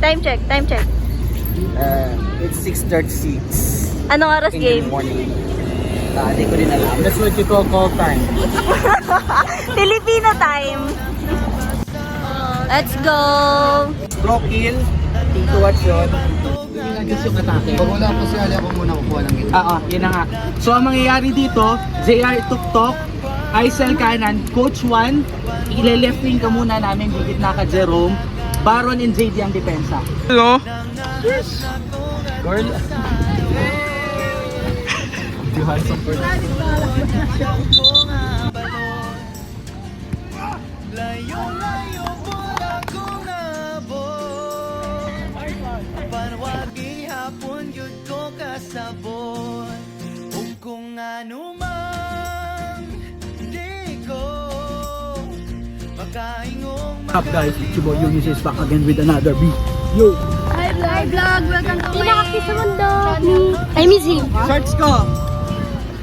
Time check, time check. It's 6:36 Anong oras in game? the morning. Hindi ko rin alam. That's what you call time. Filipino time. Let's go! Bro, kill. To watch yun. Nagis yung atake. Pag wala po si Ali, ako muna kukuha ng gitna. Yun na nga. So, ang mangyayari dito, JR Tuktok, Aisel kanan, Coach 1, ile-left wing ka muna namin, bigit na ka Jerome, Baron and JD ang depensa. Hello? Girl. You have some first. Panwagi hapon yun ko kasabot kung ano man di ko makaingong Up guys, it's your boy Eunice is back again with another beat. Yo! Hi vlog! Welcome to my... sa mundo! I miss him. Shorts ko!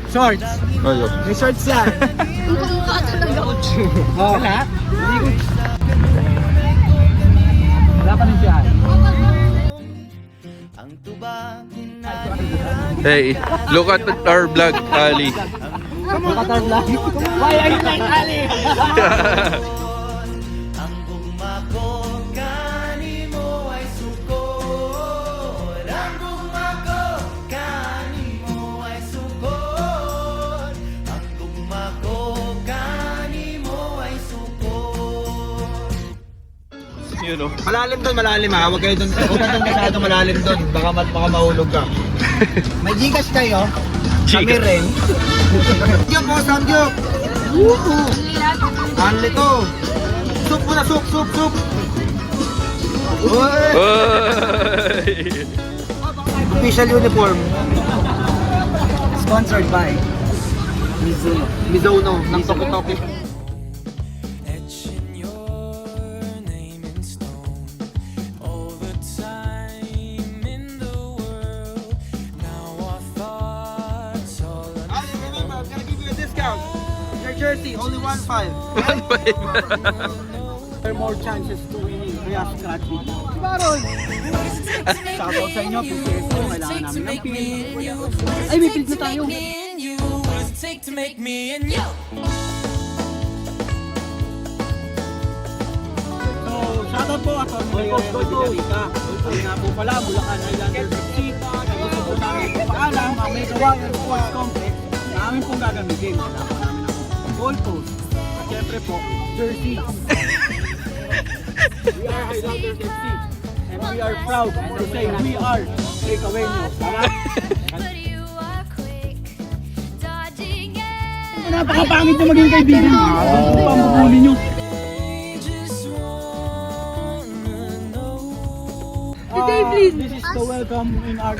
Shorts! Hello. May shorts yan! Ang kumukha talaga. Wala? Hindi ko... Wala pa rin siya. ang tuba Hey, look at our vlog, Ali. Makatar lang. Why are you like Ali? ang gugma ko kani mo ay sukot ang gugma ko kani mo ay sukot ang gugma ko kani mo ay sukot. You know. Malalim doon, malalim ha. Huwag kayo doon. Huwag ka doon masyado malalim doon. Baka mahulog ka. May Gcash kayo? Kami Gcash. rin. Samgyup po, samgyup! Anli to! Soup muna, soup, soup, soup! Uy! Oy! Official uniform. Sponsored by Mizuno ng Toki Toki. Etching your name in stone all the time in the world. Now our thoughts all Ali, remember, I'm gonna give you a discount. Your jersey, only 1.5. There are more chances to winning. Kaya scratch it. Baron! Shoutout sa inyo. PCS ko. Kailangan namin ng pin. Ay, may pin na tayo. What does it take to make me and you? So, shoutout po ako. Coach Rita. Ay nga po pala, Bulacan Highlanders FC. Gusto po namin po paalam, ang Mega Warrior Sports Complex. Namin pong gagamitin. Kailangan po namin ng goal post. At syempre po, jersey. We are Highlanders FC. And we are proud to say we are Breakawenyo. Tara! Napakapangit na maging kaibigan. Gusto pa mabuli nyo. This is the welcome in our...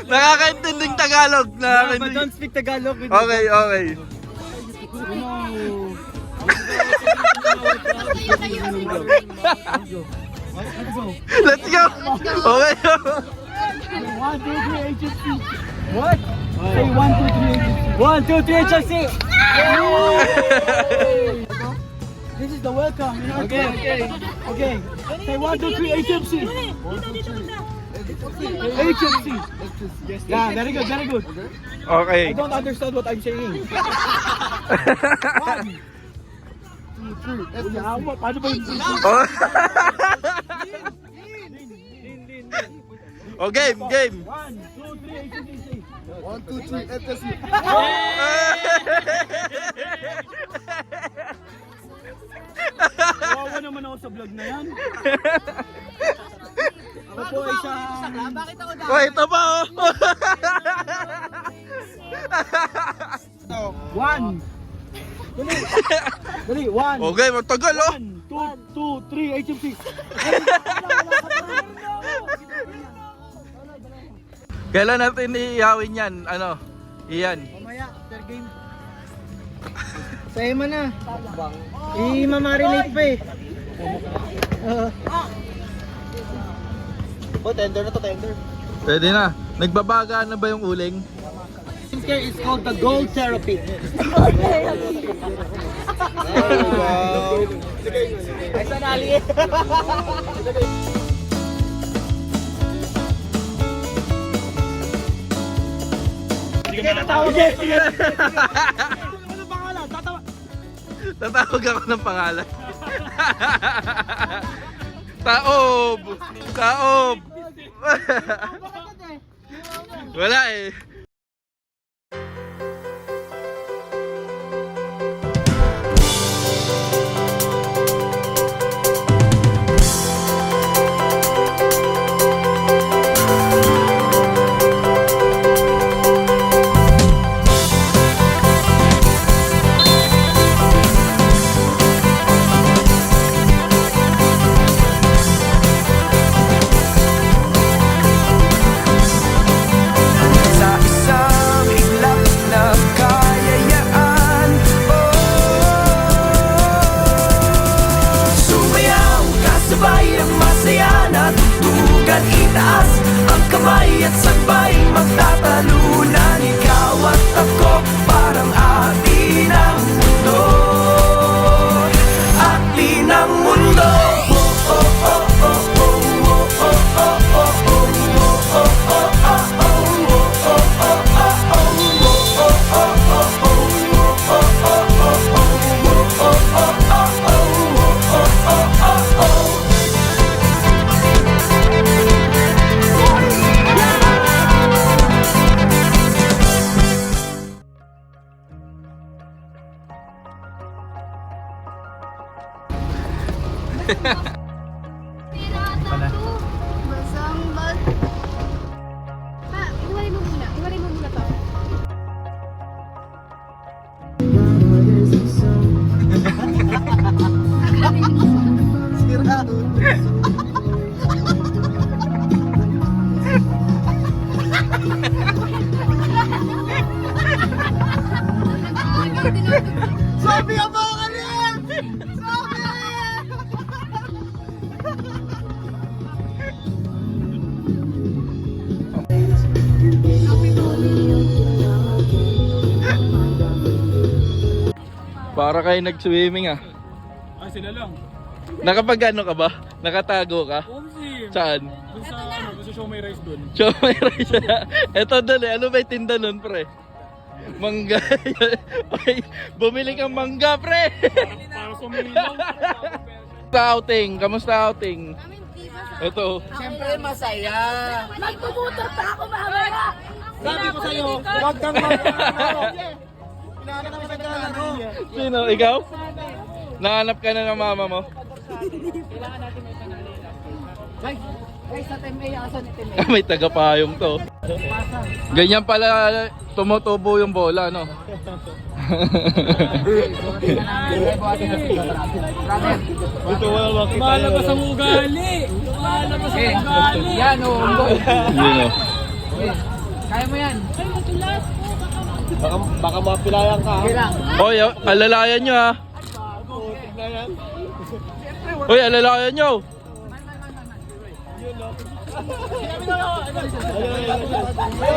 Nakakaintinding Tagalog. But Nakakaintinding. don't speak Tagalog. Okay, okay. Let's go. Okay. 1, 2, 3, HFC. What? Say 1, 2, 3, HFC. 1, 2, 3, HFC. This is the welcome. Okay. Say 1, 2, 3, HFC. HFC. Yeah, very good, very good. Okay. I don't understand what I'm saying. 1, 2, 3. Paano ba yung Oh. Oh, game, game. 1, 2, 3, HFC. 1, 2, 3, FSC. Kawawa naman ako sa vlog na yan. Ako po ay isang... Oh, ito pa oh. 1. Dali, 1. Okay, matagal oh. 1, 2, 3, HFC. Kailan natin iihawin yan? Ano? Iyan. Mamaya, per game. Sa'yo mo na. I-mamarinate pa eh. Oh, tender na to, tender. Pwede na. Nagbabaga na ba yung uling? skincare is called the Gold Therapy. Ay, sanali. Sige, tatawag ko. Ano pangalan? Tatawag. Tatawag ako ng pangalan. Taob! Taob! Wala eh. Sa isang iglap na kayayaan, sumayaw kasabay ang masaya na tugtugan. Itaas ang kamay at sabay magtatalunan. Ikaw at ako parang atin ang mundo, atin ang mundo. Oh, oh, oh, oh, oh, oh, oh, oh, oh, oh, oh, oh, oh. Basang bal. Pa, iwalay mo muna. Iwalay mo muna to. Sabi ka ba kanina? Sabi! Para kayo nag-swimming ah. Ay, sila lang. Nakapag ano ka ba? Nakatago ka? Omsi. Saan? Doon sa, doon sa show may rice doon. Show may rice na. Eto dali, ano ba yung tinda nun pre? Mangga. Ay, bumili kang mangga pre. Para sumilaw. Kamusta outing? Kamusta outing? Ito. Siyempre masaya. Magbubutor pa ako mamaya. Sabi ko sa'yo, huwag kang maglalaro. Pinahanap kami sa galaro. Sino? Ikaw? Nahanap ka na ng mama mo? Guys, sa time A, asan ni Tim? May tagapayong to. Ganyan pala tumutubo yung bola, no? Ito wala makita. Malabas ang ugali. Malabas ang ugali. Yan, oh. Yun, no? Kaya mo yan. Baka mapilayan ka. Hoy, alalayan nyo ha. Hoy, alalayan nyo.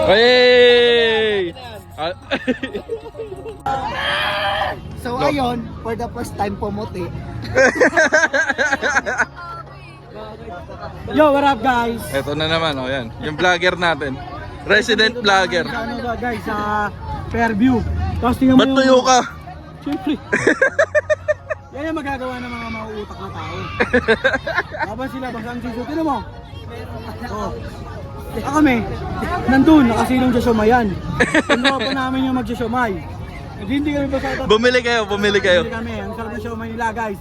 Hey! So ayun, for the first time pumuti. Yo, what up guys? Ito na naman, oh yan. Yung vlogger natin. Resident vlogger. Sa ano ba guys, sa Fairview. Tapos tingnan mo Ba't tuyo ka? Siyempre. Yan yung magagawa ng mga mauutak na tao. Laban sila, basta ang sisiyo. Tignan mo. Oh. Kami, nandun, nakasilong sa Shomayan. Pinuha pa namin yung magsisyomay. Hindi kami basta Bumili kayo, bumili kayo. Bumili kami, ang sarap na siomay nila guys.